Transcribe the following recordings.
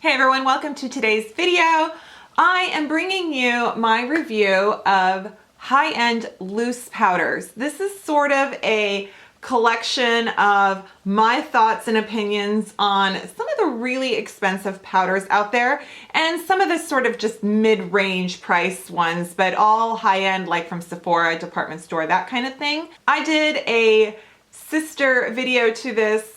Hey everyone, welcome to today's video. I am bringing you my review of high-end loose powders. This is sort of a collection of my thoughts and opinions on some of the really expensive powders out there and some of the sort of just mid-range price ones, but all high-end, like from Sephora, department store, that kind of thing. I did a sister video to this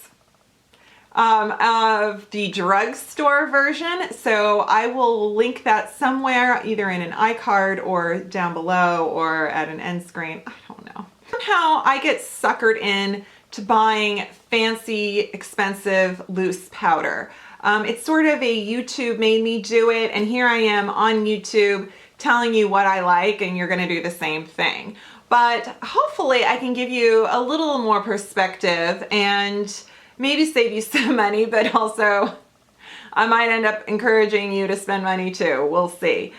of the drugstore version, so I will link that somewhere, either in an iCard or down below or at an end screen. I don't know. Somehow I get suckered in to buying fancy, expensive, loose powder. It's sort of a YouTube made me do it, and here I am on YouTube telling you what I like, and you're gonna do the same thing. But hopefully I can give you a little more perspective and maybe save you some money, but also I might end up encouraging you to spend money too. We'll see.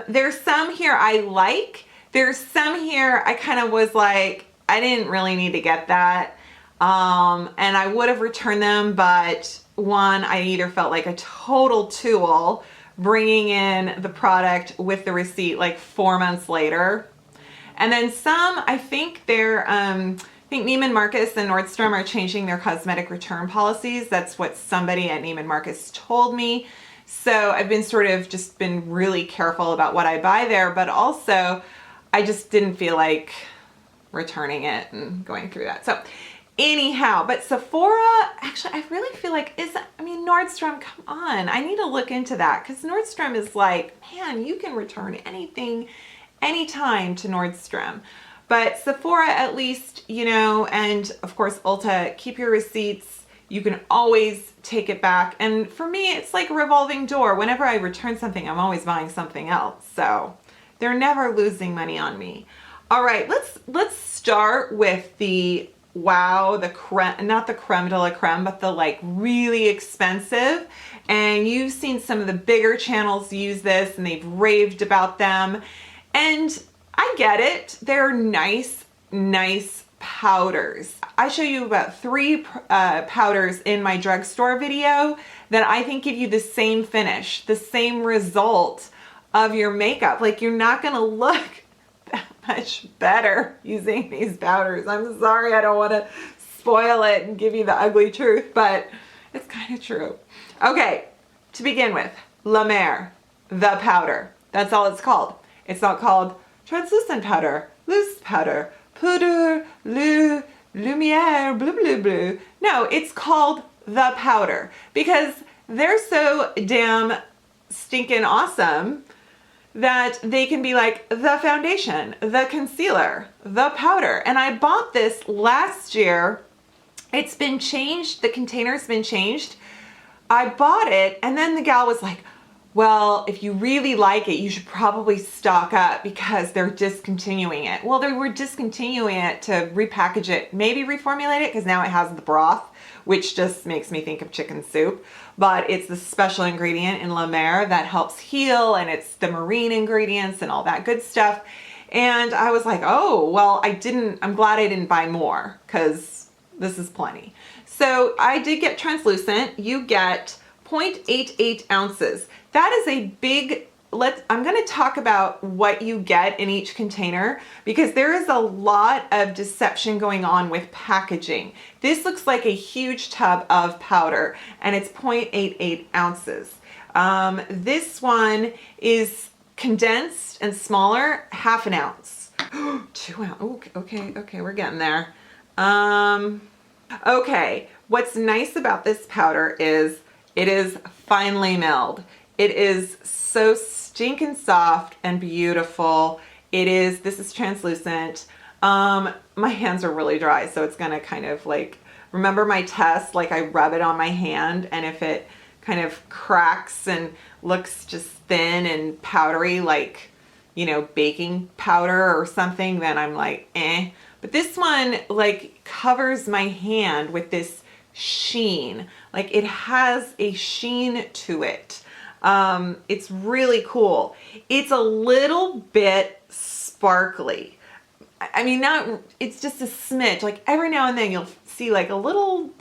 There's some here I like. There's some here I kind of was like, I didn't really need to get that. And I would have returned them, but one, I either felt like a total tool bringing in the product with the receipt like 4 months later. And then some, I think they're, I think Neiman Marcus and Nordstrom are changing their cosmetic return policies. That's what somebody at Neiman Marcus told me. So I've been sort of just been really careful about what I buy there, but also I just didn't feel like returning it and going through that. So anyhow, but Sephora, actually, I really feel like Nordstrom, come on. I need to look into that because Nordstrom is like, man, you can return anything, anytime to Nordstrom. But Sephora, at least, you know, and of course Ulta, keep your receipts. You can always take it back. And for me, it's like a revolving door. Whenever I return something, I'm always buying something else. So they're never losing money on me. All right, let's start with the wow, the creme, not the creme de la creme, but the like really expensive. And you've seen some of the bigger channels use this and they've raved about them. And I get it. They're nice powders. I show you about 3 powders in my drugstore video that I think give you the same finish, the same result of your makeup. Like, you're not gonna look that much better using these powders. I'm sorry, I don't want to spoil it and give you the ugly truth, but it's kind of true. Okay, to begin with, La Mer, the powder. That's all it's called. It's not called translucent powder, loose powder, poudre, lumiere, blue, blue, blue. No, it's called the powder because they're so damn stinking awesome that they can be like the foundation, the concealer, the powder. And I bought this last year. It's been changed. The container's been changed. I bought it and then the gal was like, well, if you really like it, you should probably stock up because they're discontinuing it. Well, they were discontinuing it to repackage it, maybe reformulate it because now it has the broth, which just makes me think of chicken soup. But it's the special ingredient in La Mer that helps heal, and it's the marine ingredients and all that good stuff. And I was like, oh, well, I'm glad I didn't buy more because this is plenty. So I did get translucent. You get 0.88 ounces. That is a big, I'm going to talk about what you get in each container because there is a lot of deception going on with packaging. This looks like a huge tub of powder and it's 0.88 ounces. This one is condensed and smaller, ½ an ounce. 2 ounce, okay, we're getting there. Okay, what's nice about this powder is it is finely milled. It is so stinking soft and beautiful. This is translucent. My hands are really dry, so it's gonna kind of like, remember my test, like I rub it on my hand and if it kind of cracks and looks just thin and powdery, like, you know, baking powder or something, then I'm like, eh. But this one like covers my hand with this sheen. Like it has a sheen to it. It's really cool. It's a little bit sparkly. I mean, it's just a smidge. Like every now and then you'll see like a little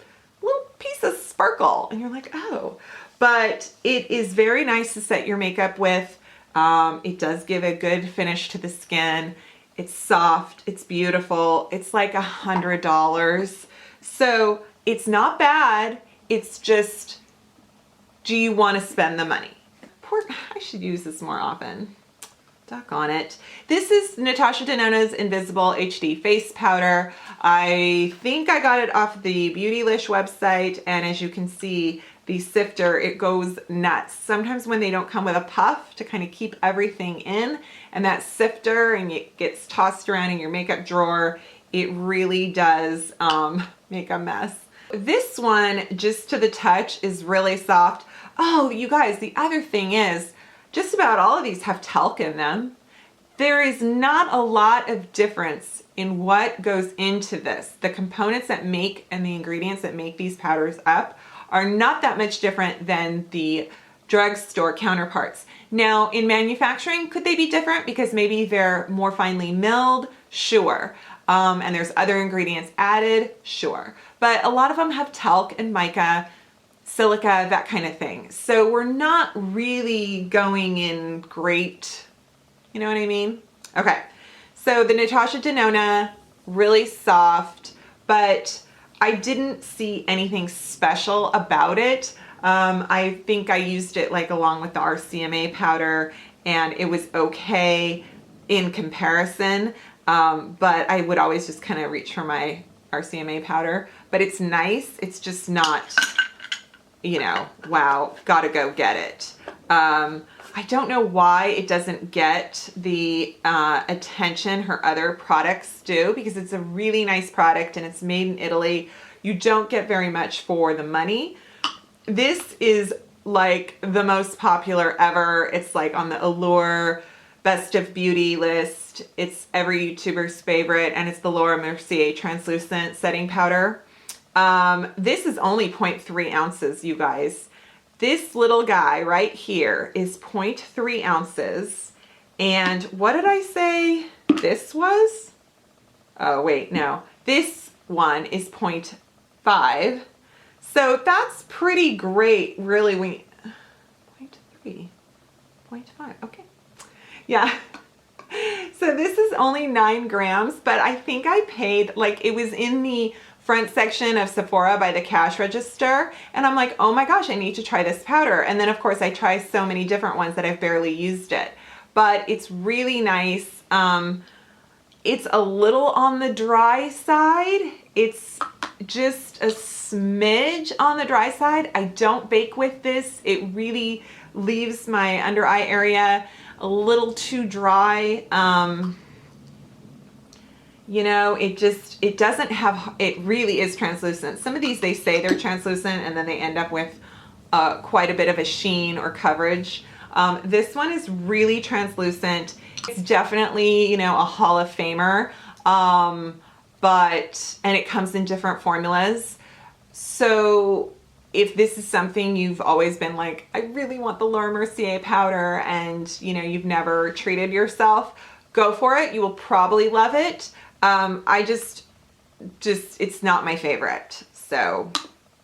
piece of sparkle and you're like, oh, but it is very nice to set your makeup with. It does give a good finish to the skin. It's soft, it's beautiful. It's like $100. So it's not bad. It's just, do you want to spend the money? I should use this more often. Duck on it. This is Natasha Denona's Invisible HD Face Powder. I think I got it off the Beautylish website, and as you can see, the sifter, it goes nuts. Sometimes when they don't come with a puff to kind of keep everything in, and that sifter and it gets tossed around in your makeup drawer, it really does make a mess. This one, just to the touch, is really soft. Oh, you guys, the other thing is, just about all of these have talc in them. There is not a lot of difference in what goes into this. The components that make and the ingredients that make these powders up are not that much different than the drugstore counterparts. Now, in manufacturing, could they be different because maybe they're more finely milled? Sure. And there's other ingredients added? Sure. But a lot of them have talc and mica, silica, that kind of thing. So we're not really going in great, you know what I mean? Okay, so the Natasha Denona, really soft, but I didn't see anything special about it. I think I used it like along with the RCMA powder, and it was okay in comparison, but I would always just kind of reach for my RCMA powder. But it's nice, it's just not, you know, wow, gotta go get it. I don't know why it doesn't get the attention her other products do, because it's a really nice product and it's made in Italy. You don't get very much for the money. This is like the most popular ever. It's like on the Allure Best of Beauty list. It's every YouTuber's favorite, and it's the Laura Mercier Translucent Setting Powder. This is only 0.3 ounces, you guys. This little guy right here is 0.3 ounces. And what did I say this was? Oh, wait, no. This one is 0.5. So that's pretty great, really. 0.3, 0.5, okay. Yeah. So this is only 9 grams, but I think I paid, like, it was in the front section of Sephora by the cash register, and I'm like, oh my gosh, I need to try this powder. And then of course I try so many different ones that I've barely used it, but it's really nice. It's a little on the dry side. It's just a smidge on the dry side. I don't bake with this. It really leaves my under eye area a little too dry. You know, it doesn't have, it really is translucent. Some of these, they say they're translucent and then they end up with quite a bit of a sheen or coverage. This one is really translucent. It's definitely, you know, a Hall of Famer, and it comes in different formulas. So if this is something you've always been like, I really want the Laura Mercier powder, and you know, you've never treated yourself, go for it. You will probably love it. I just, it's not my favorite. So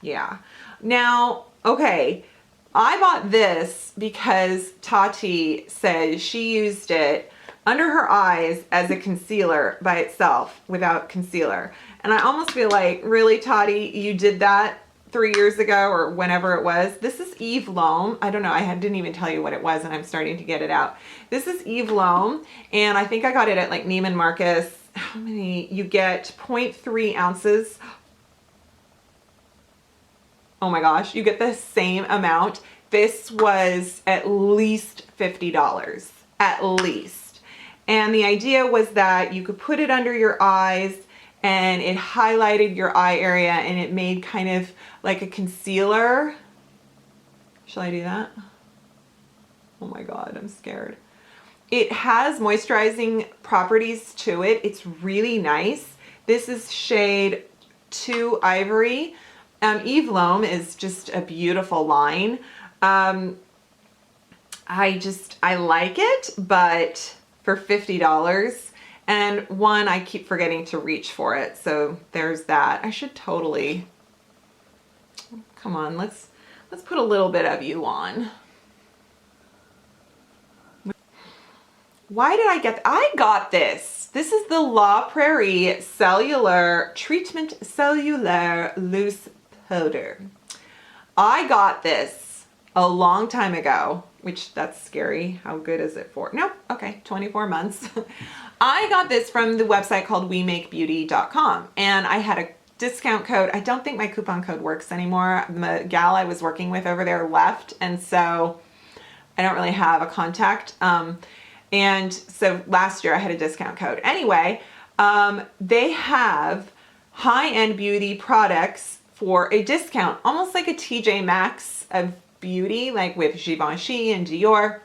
yeah. Now, okay. I bought this because Tati said she used it under her eyes as a concealer by itself without concealer. And I almost feel like, really, Tati, you did that 3 years ago or whenever it was. This is Eve Lome. I don't know. I didn't even tell you what it was, and I'm starting to get it out. This is Eve Lome, and I think I got it at like Neiman Marcus. How many? You get 0.3 ounces. Oh my gosh, you get the same amount. This was at least $50, at least. And the idea was that you could put it under your eyes and it highlighted your eye area and it made kind of like a concealer. Shall I do that? Oh my God, I'm scared. It has moisturizing properties to it. It's really nice. This is shade 2 Ivory. Eve Lome is just a beautiful line. I like it, but for $50, and one, I keep forgetting to reach for it. So there's that. I should totally, come on, let's Let's put a little bit of you on. Why did I get, I got this. This is the La Prairie Cellular Treatment Cellular Loose Powder. I got this a long time ago, which that's scary. How good is it for? No, okay, 24 months. I got this from the website called WeMakeBeauty.com, and I had a discount code. I don't think my coupon code works anymore. The gal I was working with over there left, and so I don't really have a contact. And so last year I had a discount code. Anyway, they have high-end beauty products for a discount, almost like a TJ Maxx of beauty, like with Givenchy and Dior.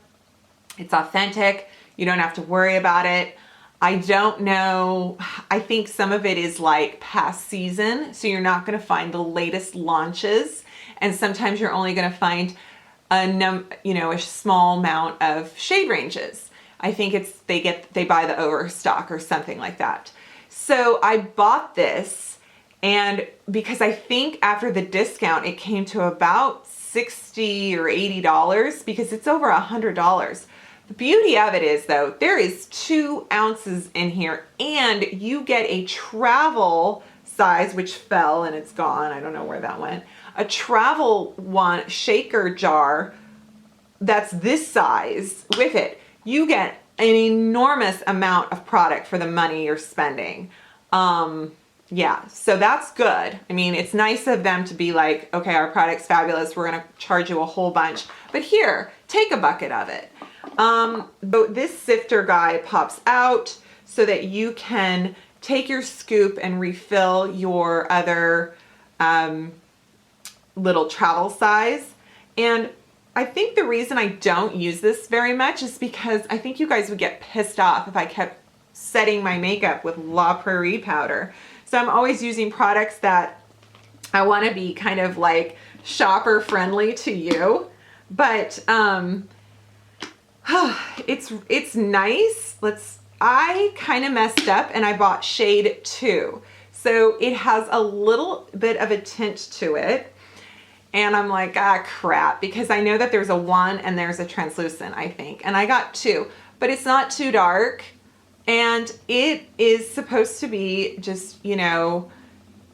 It's authentic. You don't have to worry about it. I don't know. I think some of it is like past season, so you're not going to find the latest launches, and sometimes you're only going to find a small amount of shade ranges. I think it's they buy the overstock or something like that. So I bought this, and because I think after the discount it came to about $60 or $80 because it's over $100. The beauty of it is, though, there is 2 ounces in here, and you get a travel size, which fell and it's gone. I don't know where that went. A travel one shaker jar that's this size with it. You get an enormous amount of product for the money you're spending. Yeah, so that's good. I mean, it's nice of them to be like, okay, our product's fabulous. We're going to charge you a whole bunch, but here, take a bucket of it. This sifter guy pops out so that you can take your scoop and refill your other little travel size. And I think the reason I don't use this very much is because I think you guys would get pissed off if I kept setting my makeup with La Prairie powder. So I'm always using products that I want to be kind of like shopper friendly to you. But it's nice. I kind of messed up and I bought shade 2. So it has a little bit of a tint to it. And I'm like, ah, crap, because I know that there's a 1 and there's a translucent, I think. And I got 2, but it's not too dark. And it is supposed to be just,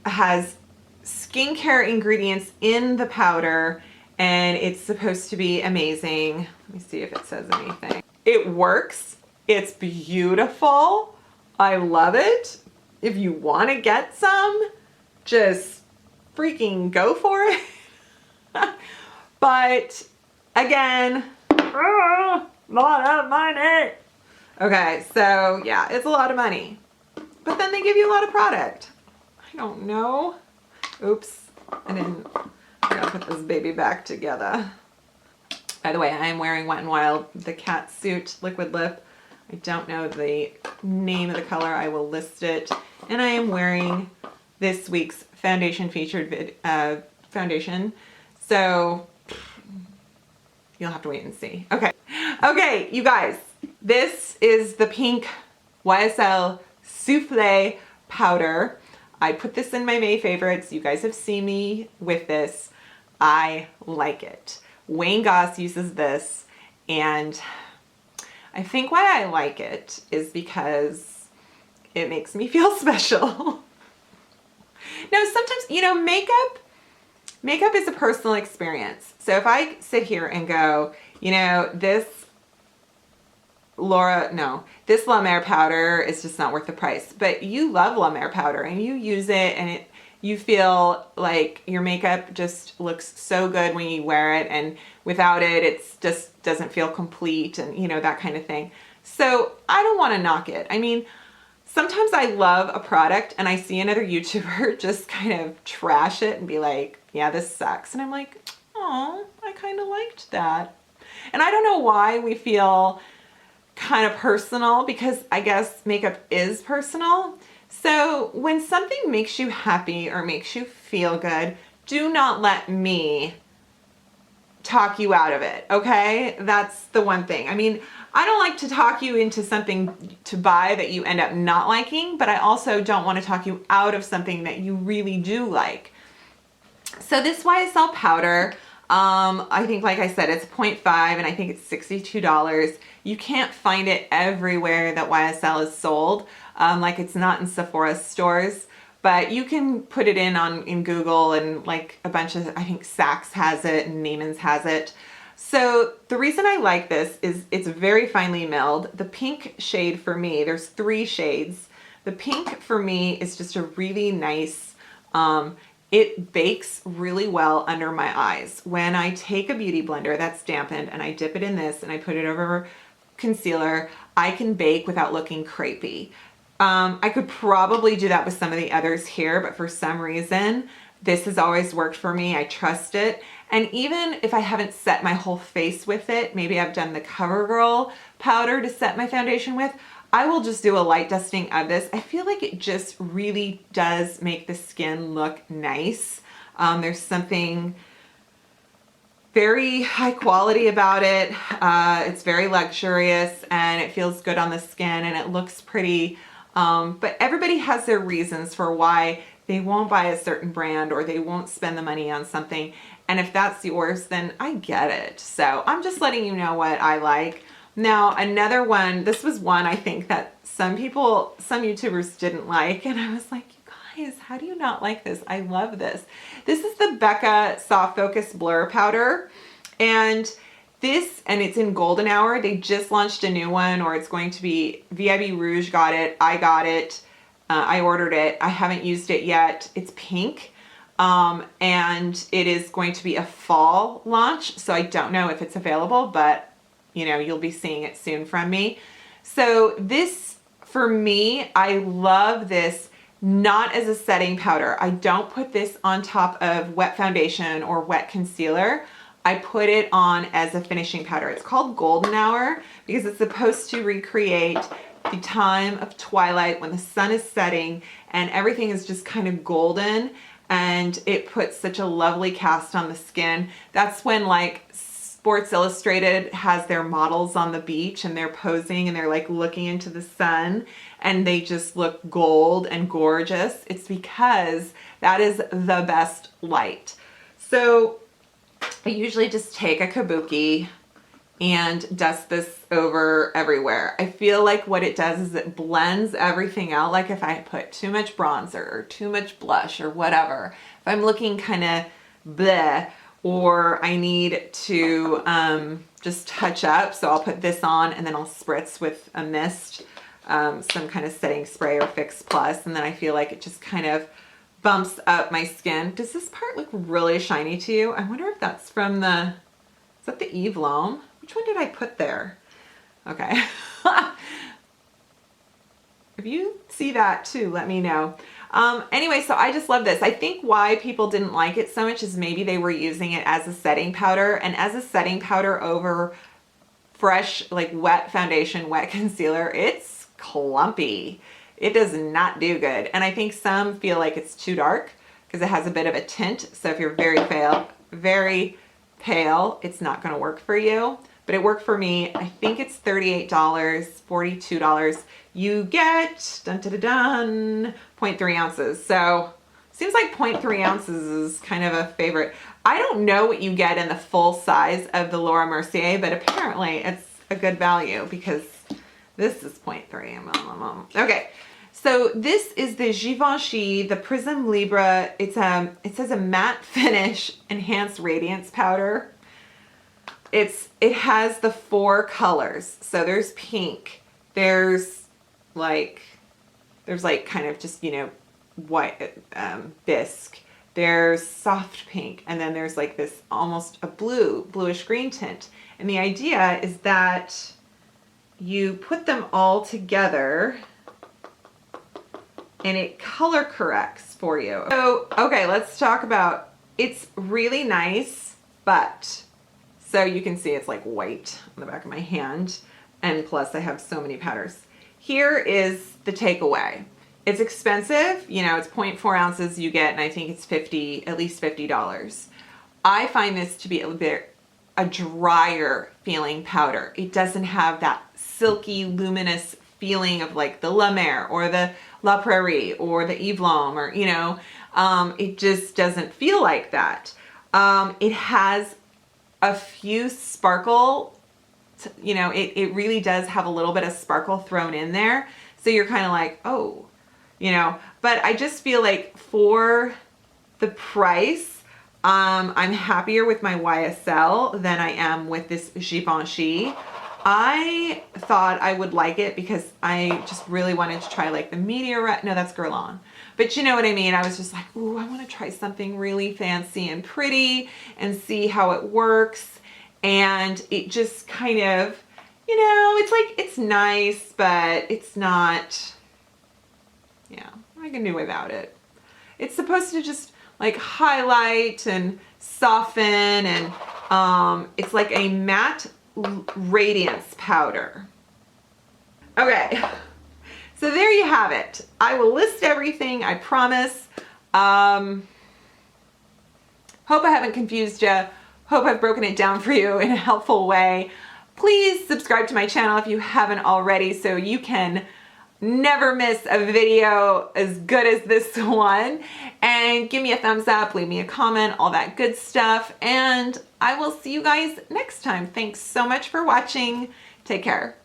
has skincare ingredients in the powder, and it's supposed to be amazing. Let me see if it says anything. It works. It's beautiful. I love it. If you want to get some, just freaking go for it. But again, a lot of money. Okay, so yeah, it's a lot of money. But then they give you a lot of product. I don't know. Oops, I gotta put this baby back together. By the way, I am wearing Wet n Wild, the cat suit liquid lip. I don't know the name of the color. I will list it. And I am wearing this week's foundation featured foundation. So you'll have to wait and see. Okay, you guys, this is the pink YSL Souffle powder. I put this in my May favorites. You guys have seen me with this. I like it. Wayne Goss uses this, and I think why I like it is because it makes me feel special. Now, sometimes, makeup is a personal experience. So if I sit here and go, this La Mer powder is just not worth the price. But you love La Mer powder and you use it, and you feel like your makeup just looks so good when you wear it, and without it, it just doesn't feel complete, and that kind of thing. So I don't want to knock it. I mean, sometimes I love a product and I see another YouTuber just kind of trash it and be like, yeah, this sucks. And I'm like, oh, I kind of liked that. And I don't know why we feel kind of personal, because I guess makeup is personal. So when something makes you happy or makes you feel good, do not let me talk you out of it, okay? That's the one thing. I mean, I don't like to talk you into something to buy that you end up not liking, but I also don't want to talk you out of something that you really do like. So this YSL powder, I think, like I said, it's 0.5 and I think it's $62. You can't find it everywhere that YSL is sold. Like it's not in Sephora stores, but you can put it in Google, and like a bunch of, I think Saks has it and Neiman's has it. So the reason I like this is it's very finely milled. The pink shade for me, there's 3 shades. The pink for me is just a really nice, it bakes really well under my eyes. When I take a beauty blender that's dampened and I dip it in this and I put it over concealer, I can bake without looking crepey. I could probably do that with some of the others here, but for some reason, this has always worked for me. I trust it. And even if I haven't set my whole face with it, maybe I've done the CoverGirl powder to set my foundation with, I will just do a light dusting of this. I feel like it just really does make the skin look nice. There's something very high quality about it. It's very luxurious and it feels good on the skin and it looks pretty. But everybody has their reasons for why they won't buy a certain brand or they won't spend the money on something. And if that's yours, then I get it. So I'm just letting you know what I like. Now, another one, this was one I think that some YouTubers didn't like. And I was like, you guys, how do you not like this? I love this. This is the Becca Soft Focus Blur Powder. And it's in Golden Hour. They just launched a new one, or it's going to be, VIB Rouge got it. I got it. I ordered it. I haven't used it yet. It's pink. And it is going to be a fall launch. So I don't know if it's available, but you know, you'll be seeing it soon from me. So this, for me, I love this not as a setting powder. I don't put this on top of wet foundation or wet concealer. I put it on as a finishing powder. It's called Golden Hour because it's supposed to recreate the time of twilight when the sun is setting and everything is just kind of golden, and it puts such a lovely cast on the skin. That's when like Sports Illustrated has their models on the beach and they're posing and they're like looking into the sun and they just look gold and gorgeous. It's because that is the best light. So I usually just take a kabuki and dust this over everywhere. I feel like what it does is it blends everything out. Like if I put too much bronzer or too much blush or whatever, if I'm looking kind of bleh, or I need to just touch up, so I'll put this on and then I'll spritz with a mist, some kind of setting spray or Fix Plus, and then I feel like it just kind of bumps up my skin. Does this part look really shiny to you? I wonder if that's from the, is that the Eve L'Homme? Which one did I put there? Okay. If you see that too, let me know. Anyway, so I just love this. I think why people didn't like it so much is maybe they were using it as a setting powder, and as a setting powder over fresh, like wet foundation, wet concealer, it's clumpy. It does not do good. And I think some feel like it's too dark because it has a bit of a tint. So if you're very pale, it's not going to work for you. But it worked for me. I think it's $38, $42. You get, dun, dun, dun, dun, 0.3 ounces. So seems like 0.3 ounces is kind of a favorite. I don't know what you get in the full size of the Laura Mercier, but apparently it's a good value because this is 0.3. Okay. So this is the Givenchy, the Prisme Libre. It says a matte finish enhanced radiance powder. It has the 4 colors. So there's pink, there's like kind of just, you know, white, bisque, there's soft pink, and then there's like this almost a bluish green tint. And the idea is that you put them all together and it color corrects for you. So, okay, let's talk about, it's really nice, but so you can see it's like white on the back of my hand. And plus I have so many powders. Here is the takeaway. It's expensive, you know, it's 0.4 ounces you get, and I think it's at least $50. I find this to be a drier feeling powder. It doesn't have that silky, luminous feeling of like the La Mer or the La Prairie or the Eve L'Homme, or, you know, it just doesn't feel like that. It has a few sparkle, you know, it really does have a little bit of sparkle thrown in there. So you're kind of like, oh, you know, but I just feel like for the price, I'm happier with my YSL than I am with this Givenchy. I thought I would like it because I just really wanted to try like the Meteorite. No, that's Guerlain. But you know what I mean? I was just like, ooh, I want to try something really fancy and pretty and see how it works. And it just kind of, you know, it's like, it's nice, but it's not, yeah, I can do without it. It's supposed to just like highlight and soften, and it's like a matte radiance powder. Okay, so there you have it. I will list everything, I promise. Hope I haven't confused you. Hope I've broken it down for you in a helpful way. Please subscribe to my channel if you haven't already so you can never miss a video as good as this one. And give me a thumbs up, leave me a comment, all that good stuff. And I will see you guys next time. Thanks so much for watching. Take care.